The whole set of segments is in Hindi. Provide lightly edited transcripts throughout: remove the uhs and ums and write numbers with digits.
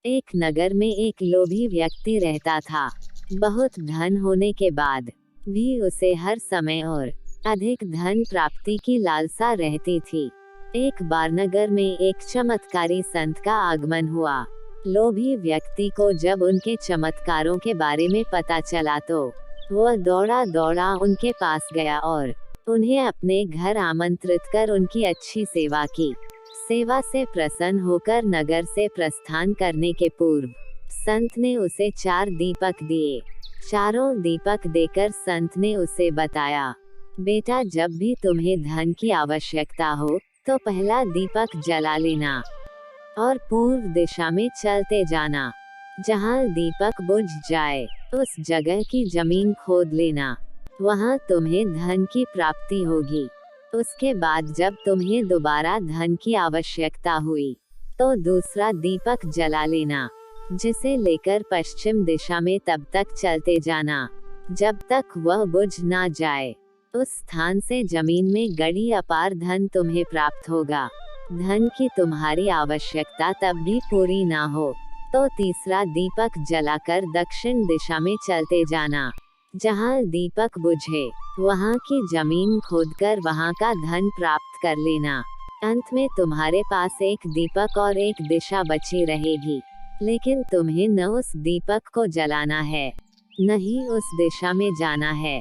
एक नगर में एक लोभी व्यक्ति रहता था। बहुत धन होने के बाद भी उसे हर समय और अधिक धन प्राप्ति की लालसा रहती थी। एक बार नगर में एक चमत्कारी संत का आगमन हुआ। लोभी व्यक्ति को जब उनके चमत्कारों के बारे में पता चला तो वह दौड़ा दौड़ा उनके पास गया और उन्हें अपने घर आमंत्रित कर उनकी अच्छी सेवा की। सेवा से प्रसन्न होकर नगर से प्रस्थान करने के पूर्व संत ने उसे 4 दीपक दिए। चारों दीपक देकर संत ने उसे बताया, बेटा, जब भी तुम्हें धन की आवश्यकता हो तो पहला दीपक जला लेना और पूर्व दिशा में चलते जाना। जहाँ दीपक बुझ जाए उस जगह की जमीन खोद लेना, वहाँ तुम्हें धन की प्राप्ति होगी। उसके बाद जब तुम्हें दोबारा धन की आवश्यकता हुई तो दूसरा दीपक जला लेना, जिसे लेकर पश्चिम दिशा में तब तक चलते जाना जब तक वह बुझ ना जाए। उस स्थान से जमीन में गड़ी अपार धन तुम्हें प्राप्त होगा। धन की तुम्हारी आवश्यकता तब भी पूरी ना हो तो तीसरा दीपक जलाकर दक्षिण दिशा में चलते जाना। जहाँ दीपक बुझे वहाँ की जमीन खोदकर वहाँ का धन प्राप्त कर लेना। अंत में तुम्हारे पास एक दीपक और एक दिशा बची रहेगी, लेकिन तुम्हें न उस दीपक को जलाना है न ही उस दिशा में जाना है।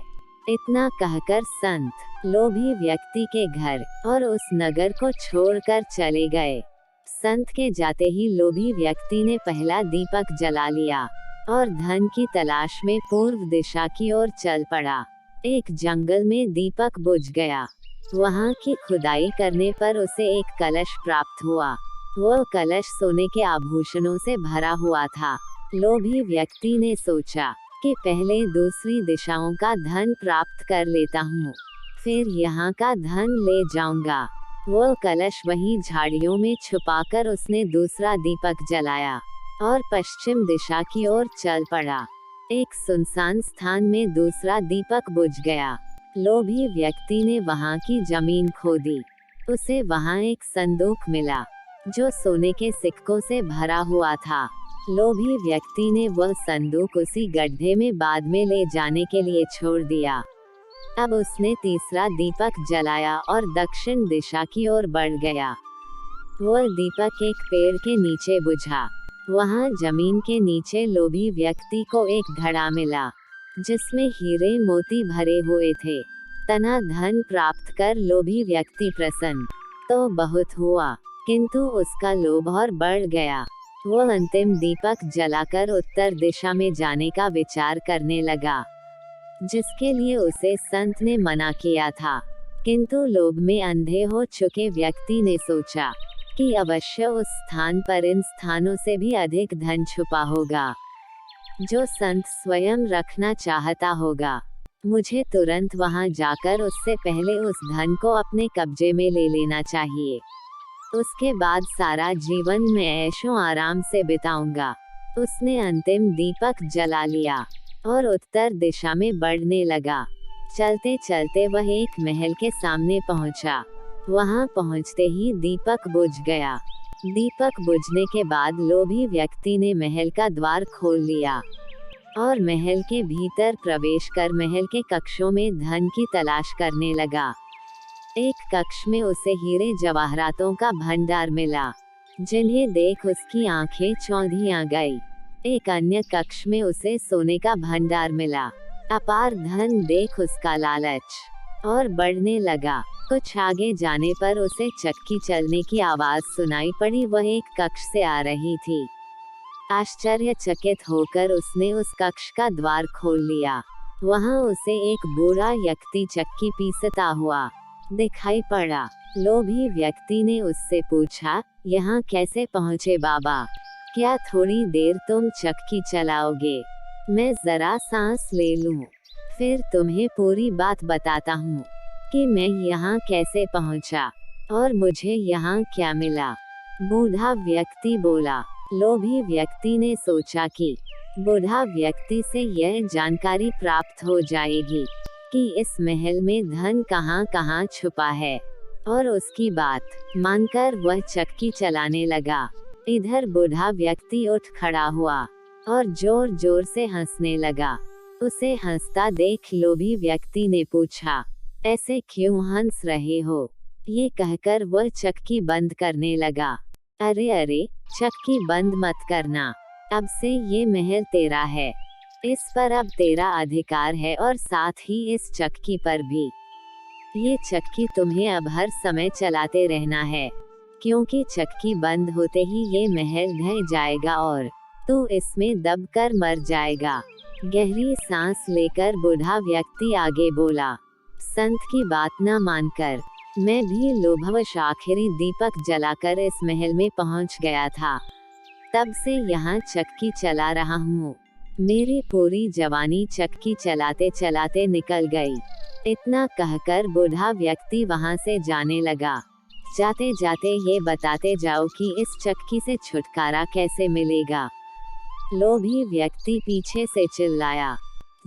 इतना कहकर संत लोभी व्यक्ति के घर और उस नगर को छोड़कर चले गए। संत के जाते ही लोभी व्यक्ति ने पहला दीपक जला लिया और धन की तलाश में पूर्व दिशा की ओर चल पड़ा। एक जंगल में दीपक बुझ गया। वहाँ की खुदाई करने पर उसे एक कलश प्राप्त हुआ। वह कलश सोने के आभूषणों से भरा हुआ था। लोभी व्यक्ति ने सोचा कि पहले दूसरी दिशाओं का धन प्राप्त कर लेता हूँ, फिर यहाँ का धन ले जाऊंगा। वह कलश वहीं झाड़ियों में छुपाकर उसने दूसरा दीपक जलाया और पश्चिम दिशा की ओर चल पड़ा। एक सुनसान स्थान में दूसरा दीपक बुझ गया। लोभी व्यक्ति ने वहां की जमीन खोदी। उसे वहां एक संदूक मिला जो सोने के सिक्कों से भरा हुआ था। लोभी व्यक्ति ने वह संदूक उसी गड्ढे में बाद में ले जाने के लिए छोड़ दिया। अब उसने तीसरा दीपक जलाया और दक्षिण दिशा की ओर बढ़ गया। वह दीपक एक पेड़ के नीचे बुझा। वहाँ जमीन के नीचे लोभी व्यक्ति को एक घड़ा मिला जिसमें हीरे मोती भरे हुए थे। तना धन प्राप्त कर लोभी व्यक्ति प्रसन्न तो बहुत हुआ, किंतु उसका लोभ और बढ़ गया। वह अंतिम दीपक जलाकर उत्तर दिशा में जाने का विचार करने लगा, जिसके लिए उसे संत ने मना किया था। किंतु लोभ में अंधे हो चुके व्यक्ति ने सोचा कि अवश्य उस स्थान पर इन स्थानों से भी अधिक धन छुपा होगा जो संत स्वयं रखना चाहता होगा। मुझे तुरंत वहां जाकर उससे पहले उस धन को अपने कब्जे में ले लेना चाहिए। उसके बाद सारा जीवन मैं ऐशो आराम से बिताऊंगा। उसने अंतिम दीपक जला लिया और उत्तर दिशा में बढ़ने लगा। चलते चलते वह एक महल के सामने पहुंचा। वहां पहुंचते ही दीपक बुझ गया। दीपक बुझने के बाद लोभी व्यक्ति ने महल का द्वार खोल लिया और महल के भीतर प्रवेश कर महल के कक्षों में धन की तलाश करने लगा। एक कक्ष में उसे हीरे जवाहरातों का भंडार मिला, जिन्हें देख उसकी आंखें चौंधी आ गई। एक अन्य कक्ष में उसे सोने का भंडार मिला। अपार धन देख उसका लालच और बढ़ने लगा। कुछ आगे जाने पर उसे चक्की चलने की आवाज सुनाई पड़ी। वह एक कक्ष से आ रही थी। आश्चर्यचकित होकर उसने उस कक्ष का द्वार खोल लिया। वहां उसे एक बूढ़ा व्यक्ति चक्की पीसता हुआ दिखाई पड़ा। लोभी व्यक्ति ने उससे पूछा, यहाँ कैसे पहुँचे बाबा? क्या थोड़ी देर तुम चक्की चलाओगे? मैं जरा सांस ले लूं, फिर तुम्हें पूरी बात बताता हूँ कि मैं यहाँ कैसे पहुँचा और मुझे यहाँ क्या मिला। बूढ़ा व्यक्ति बोला। लोभी व्यक्ति ने सोचा कि बूढ़ा व्यक्ति से यह जानकारी प्राप्त हो जाएगी कि इस महल में धन कहाँ कहाँ छुपा है, और उसकी बात मानकर वह चक्की चलाने लगा। इधर बूढ़ा व्यक्ति उठ खड़ा हुआ और जोर जोर से हंसने लगा। उसे हंसता देख लोभी व्यक्ति ने पूछा, ऐसे क्यों हंस रहे हो? ये कहकर वह चक्की बंद करने लगा। अरे अरे, चक्की बंद मत करना, अब से ये महल तेरा है, इस पर अब तेरा अधिकार है और साथ ही इस चक्की पर भी। ये चक्की तुम्हें अब हर समय चलाते रहना है, क्योंकि चक्की बंद होते ही ये महल ढह जाएगा और तू इसमें दबकर मर जाएगा। गहरी सांस लेकर बूढ़ा व्यक्ति आगे बोला, संत की बात न मानकर मैं भी लोभवश आखिरी दीपक जलाकर इस महल में पहुंच गया था। तब से यहाँ चक्की चला रहा हूँ। मेरी पूरी जवानी चक्की चलाते चलाते निकल गई। इतना कहकर बूढ़ा व्यक्ति वहाँ से जाने लगा। जाते जाते ये बताते जाओ कि इस चक्की से छुटकारा कैसे मिलेगा। लोभी व्यक्ति पीछे से चिल्लाया,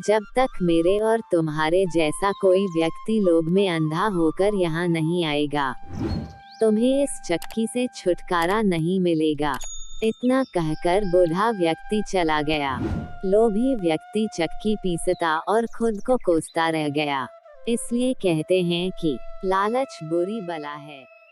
जब तक मेरे और तुम्हारे जैसा कोई व्यक्ति लोभ में अंधा होकर यहाँ नहीं आएगा, तुम्हें इस चक्की से छुटकारा नहीं मिलेगा। इतना कहकर बूढ़ा व्यक्ति चला गया। लोभी व्यक्ति चक्की पीसता और खुद को कोसता रह गया। इसलिए कहते हैं कि लालच बुरी बला है।